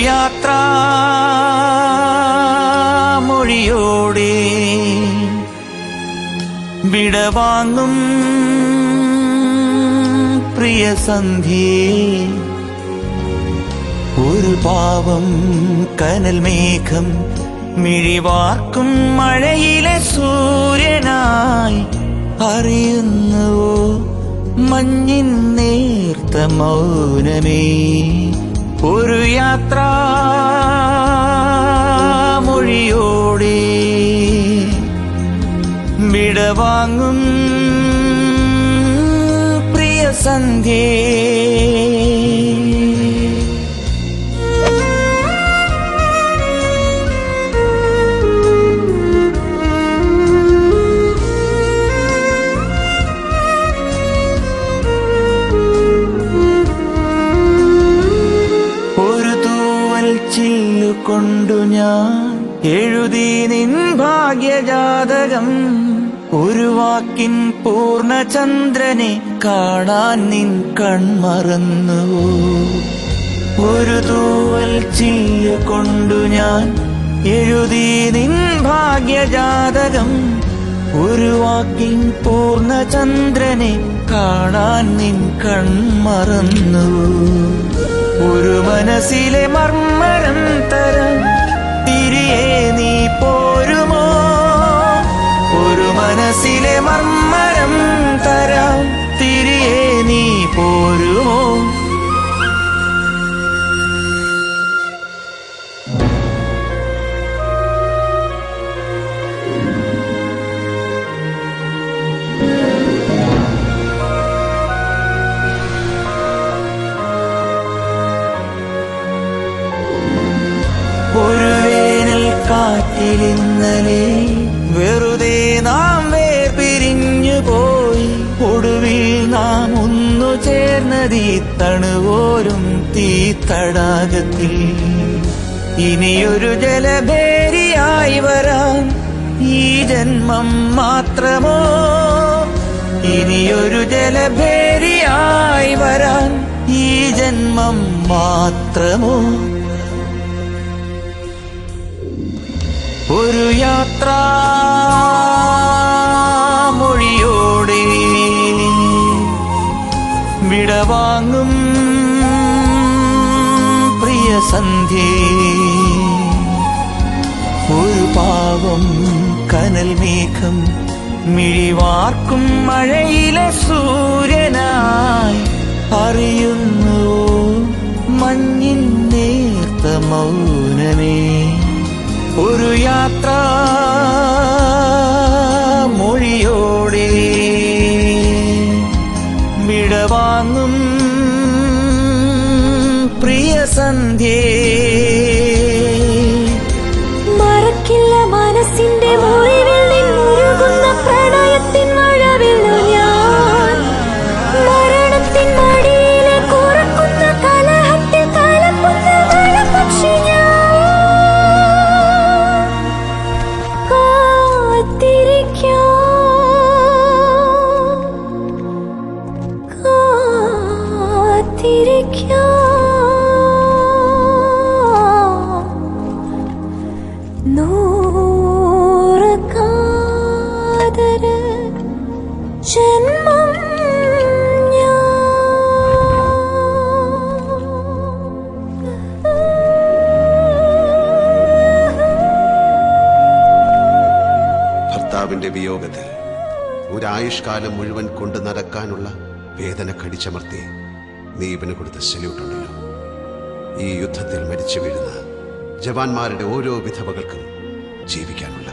യാത്രാമൊഴിയോടെ വിടവാങ്ങും പ്രിയ സന്ധ്യേ, ഒരു പാവം കനൽ മേഘം മിഴിവാർക്കും മഴയിലെ സൂര്യനായി അറിയുന്നുവോ മഞ്ഞിൻ നേർത്ത മൗനമേ. ഒരു യാത്രാമൊഴിയോടെ വിടവാങ്ങും പ്രിയ സന്ധ്യേ. ചില്ലുകൊണ്ടു ഞാൻ എഴുതി നിൻ ഭാഗ്യജാതകം, ഒരു വാക്കിൻ പൂർണ്ണചന്ദ്രനെ കാണാൻ നിൻ കൺമറന്നുവോ. ഒരു തൂവൽ ചില്ലുകൊണ്ടു ഞാൻ എഴുതി നിൻ ഭാഗ്യജാതകം, ഒരു വാക്കിൻ പൂർണ്ണചന്ദ്രനെ കാണാൻ നിൻ കൺമറന്നുവോ. ഒരു മനസ്സിലെ മർമ്മരം തരാൻ തിരികെ നീ പോരുമോ. ഒരു മനസ്സിലെ മർമ്മരം തരാൻ തിരികെ നീ പോരുമോ. ഒരു വേനൽ കാറ്റിലിന്നലെ വെറുതെ നാം വേർപിരിഞ്ഞു പോയി. ഒടുവിൽ നാം ഒന്നു ചേർന്നതീ തണുപോലും തീത്തടാകത്തിൽ. ഇനിയൊരു ജലഭേരിയായി വരാൻ ഈ ജന്മം മാത്രമോ. ഇനിയൊരു ജലഭേരിയായി വരാൻ ഈ ജന്മം മാത്രമോ. ഒരു യാത്രാമൊഴിയോടെ വിടവാങ്ങും പ്രിയ സന്ധ്യേ, ഒരു പാവം കനൽ മേഘം മിഴിവാർക്കും മഴയിലെ സൂര്യനായി അറിയുന്നുവോ മഞ്ഞിൻ നേർത്ത മൗനമേ. ഒരു യാത്രാമൊഴിയോടെ വിടവാങ്ങും പ്രിയ സന്ധ്യേ. മറക്കില്ല മനസ്സിന്റെ മുറിവിൽ നിന്നൊഴുകുന്ന പ്രണയത്തിൻ മഴവില്ലു ഞാൻ. മരണത്തിൻ മടിയിലെ കുറക്കുന്ന കലഹത്തിൽ കലപ്പുന്ന മഴപക്ഷി ഞാൻ. നൂറ് കാതര ജന്മം ഭർത്താവിന്റെ വിയോഗത്തിൽ ഒരായുഷ്കാലം മുഴുവൻ കൊണ്ടു നടക്കാനുള്ള വേദന കടിച്ചമർത്തി നീ ഇവന് കൊടുത്ത സല്യൂട്ടുണ്ടല്ലോ. ഈ യുദ്ധത്തിൽ മരിച്ചു വീഴുന്ന ജവാന്മാരുടെ ഓരോ വിധവകൾക്കും ജീവിക്കാനുള്ള